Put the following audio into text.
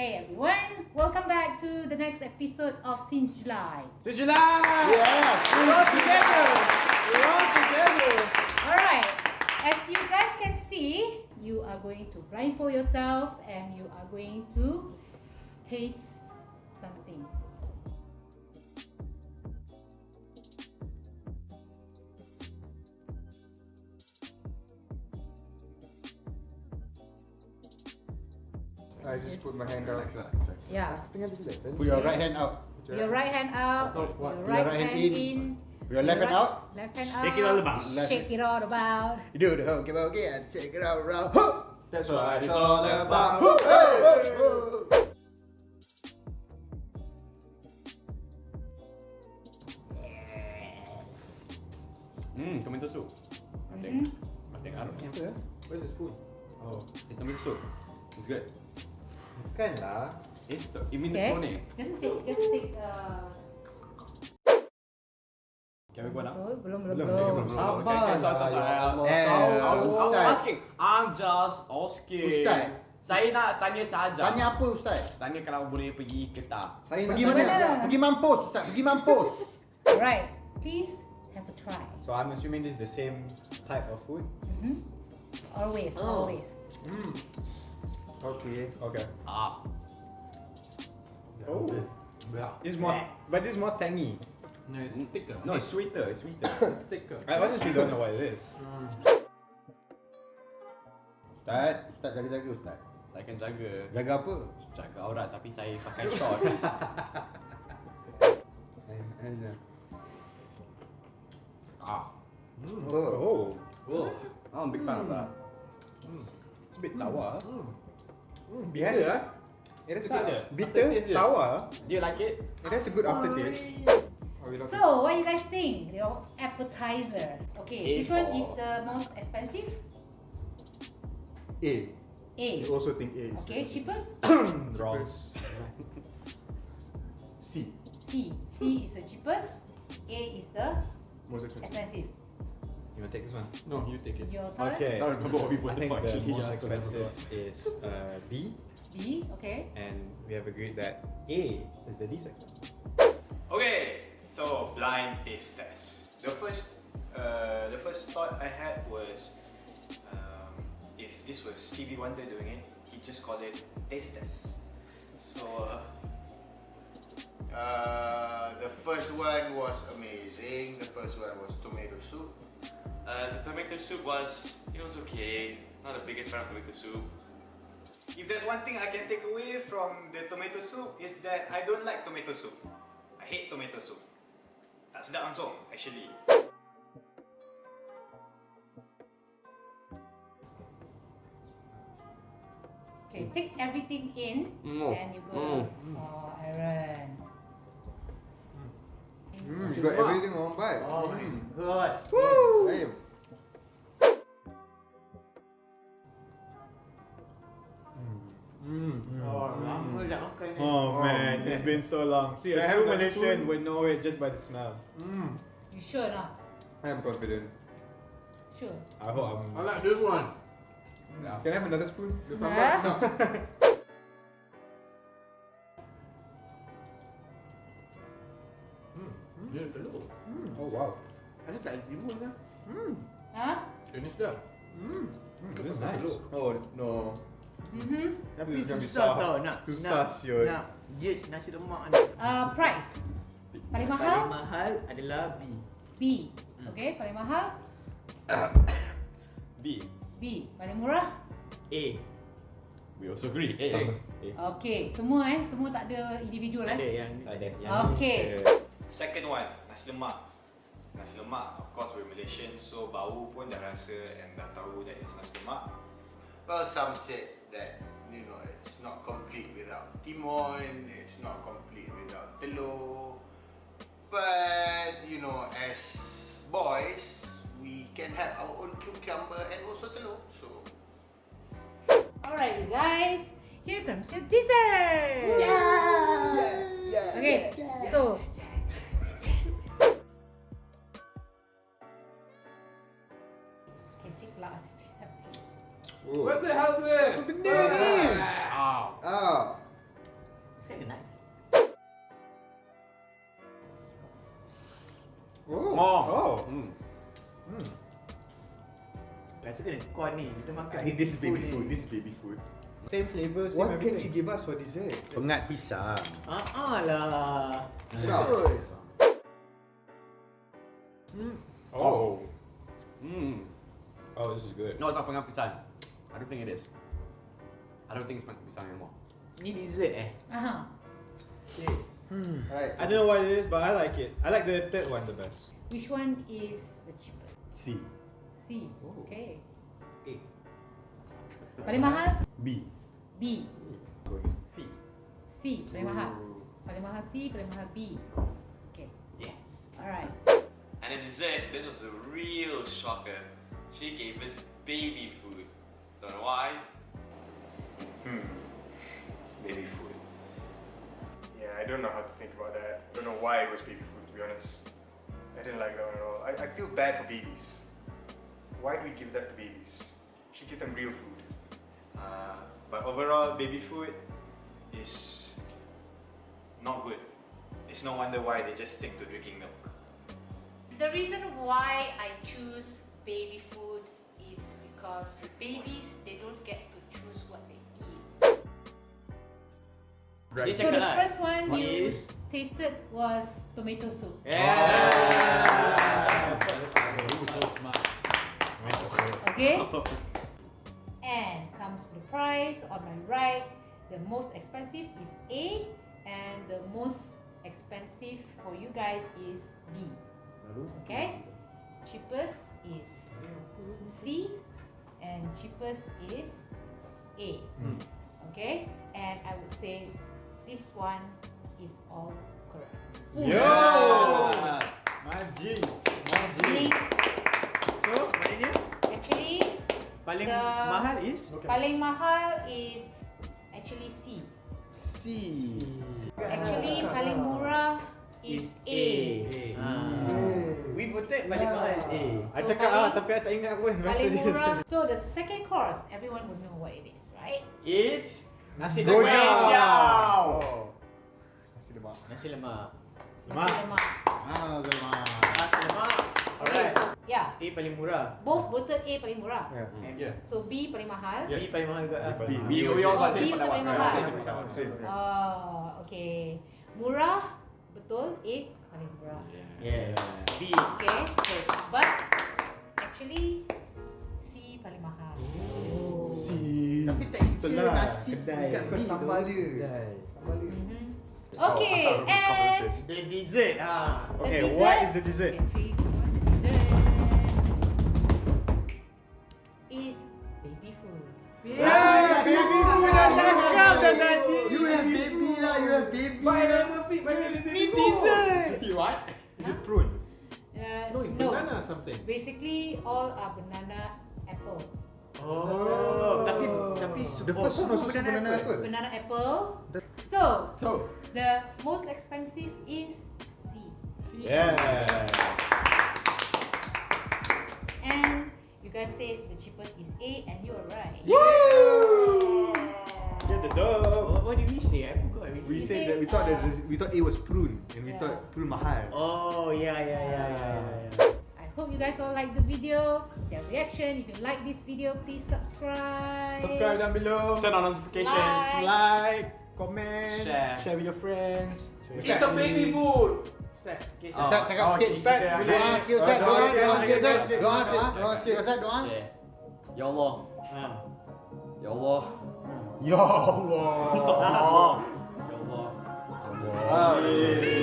Hey everyone, welcome back to the next episode of Since July. Since July! Yes! We're all together! We're all together! Alright, as you guys can see, you are going to blindfold yourself and you are going to taste something. I just put my hand out. Yeah. Put your right hand out. Your right hand out, So what? your right hand in. Put your left hand out. Left hand out. Shake it all about. Shake it all about. You do the hokey pokey and shake it all around. Huh! That's what it's all about. Huh! Hey, hey, Tomato soup. I think I don't know. Where's the spoon? Oh, it's tomato soup. It's good. Kan lah. You mean Okay. this morning? Just take. Can we go now? Belum. Sabar Okay, lah, sorry. ya Allah. I was Ustaz. asking. I'm just asking. Ustaz. Saya nak tanya sahaja. Tanya apa Ustaz? Tanya kalau boleh pergi ke tak. Saya Pergi nak mana? tanya. Pergi mampus Ustaz. Pergi mampus. Alright, please have a try. So I'm assuming this is the same type of food? Always. Okay. Okay. Ah. Oh. It's more, but this is more tangy. No, it's thicker. No, it's sweeter. It's sweeter. It's thicker. I honestly don't know what it is. Ustaz, jaga-jaga Ustaz. Saya akan jaga. Jaga apa? Jaga aurat tapi saya pakai short. Ah. Oh. Oh. I'm a big fan of that. It's a bit tawa. Biasa ah. It has a Tak good ada. bitter, Aftertaste je. tawa. Do you like it? It has a good aftertaste. So, what you guys think? Your appetizer. Okay, which one A4. is the most expensive? A. A. You also think A is Okay, cheapest? wrong. C. C. C is the cheapest. A is the Most expensive. expensive. You wanna take this one? No, you take it. Your turn? Okay. No, no, we put I the think fuck the chili, most yeah, expensive is B, B, okay. and we have agreed that A is the least expensive. Okay, so blind taste test. The first thought I had was, if this was Stevie Wonder doing it, he'd just call it taste test. So, the first one was amazing. The first one was tomato soup. The tomato soup was okay. Not the biggest fan of tomato soup. If there's one thing I can take away from the tomato soup is that I don't like tomato soup. I hate tomato soup. Tak sedap langsung, actually. Okay, take everything in and you go. Oh, Aaron. You got everything on one bite. Oh my god. Hey. Oh, lama dah makan ni. Oh man, it's been so long. See, a true Malaysian would know it just by the smell. You sure not? I'm confident. Sure. I hope I like this one. Can I have another spoon? Huh? No. Dia ada telur. Oh wow. Ada tak ada timun kan? Huh? Finish dah. This is nice. Oh no. Tapi Tapi susah tau nak Susah siot. nak gauge nasi lemak ni. Price. Paling Paling mahal? mahal adalah B. B. Okay, paling mahal? B. B. Paling murah? A. We also agree. Okay, semua tak ada individual Ada yang Ada. Okay. Second one, nasi lemak. Nasi lemak, of course we're Malaysian, so bau pun dah rasa and dah tahu that it's nasi lemak. Well, some said that, it's not complete without timun, it's not complete without telur. But, as boys, we can have our own cucumber and also telur, so... Alright, you guys. Here comes your dessert. Okay, so sip lah. What the hell is this? Ah. kind of nice. Oh. More. Oh. Rasa kena corn ni. Kita makan This is baby ni. food. This is baby food. Same flavor, same What can everything. she give us for dessert? Pengat pisang. Lah. Terus. Oh. Mm. Oh, this is good. No, it's not pengat pisang. I don't think it is. I don't think it's pengat pisang anymore. Ni dessert Uh-huh. Alright. I don't know what it is, but I like it. I like the third one the best. Which one is the cheapest? C. C. Okay. A. Paling mahal? B. B. C. C. Paling mahal. Paling mahal C, paling mahal B. Okay. Yeah. Alright. And in dessert, this was a real shocker. She gave us baby food. Don't know why. Baby food. Yeah, I don't know how to think about that. Don't know why it was baby food, to be honest. I didn't like that one at all. I feel bad for babies. Why do we give that to babies? We should give them real food. But overall, baby food is not good. It's no wonder why they just stick to drinking milk. The reason why I choose baby food is because babies, they don't get to choose what they eat. Dia So cakap the lah. first one you is tasted was tomato soup. Okay? And comes to the price on my right. The most expensive is A, and the most expensive for you guys is B. Okay? Cheapest is C, and cheapest is A. Okay? And I would say this one is all correct. Yo! Magic. Meaning, So, maknanya actually, paling The- mahal is paling mahal is actually C. C. Actually, paling murah is A. We voted paling mahal is A. I So cakap paling- tapi I tak ingat pun rasa Paling dia. murah. So the second course, everyone would know what it is, right? It's Nasi Rojak. lemak. Nasi lemak. nasi lemak. Lemak. Nasi lemak. Ah, Zalma. Nasi lemak. Okay, Alright. so yeah, A paling murah. both voted A paling murah. Yeah. So B paling mahal. B paling mahal juga. B paling mahal. We all got Oh, same B paling pendapat. mahal. Same. Oh, okay. Murah, betul. A paling murah. Yes. B. Okay, but actually C paling mahal. C. Tapi tekstur Itulah, nasi kedai. kat Kau B tu. sambal dia. Sambal dia. Okay, and The dessert Okay, the what dessert- is the dessert? Okay, 3, 2, 1. The dessert is baby food. Yeah, baby food dah cakap dah tadi. You have baby lah, you have baby. But I never pick my Ni dessert. What? Is it prune? No, something. basically all are banana apple. Oh, tapi The first one was also banana apple. Banana apple. So the most expensive is C. Yeah. And you guys said the cheapest is A, and you are right. Get the dog. What did we say? I forgot already. We You said say, that we thought A was prune and we Yeah. thought prune mahal. Oh, yeah. I hope you guys all like the video, their reaction. If you like this video, please subscribe. Subscribe down below. Turn on notifications. Like. Like, comment, Share. with your friends. It's a baby food. Start. Okay, Oh. Ustaz cakap Oh, sikit. kita Start. Doa sikit Ustaz, Doa doa sikit, sikit Ustaz. sikit. Doa sikit Ustaz, doa. Ya Allah. Ya Allah. Ya Allah. Ya Allah. Allah.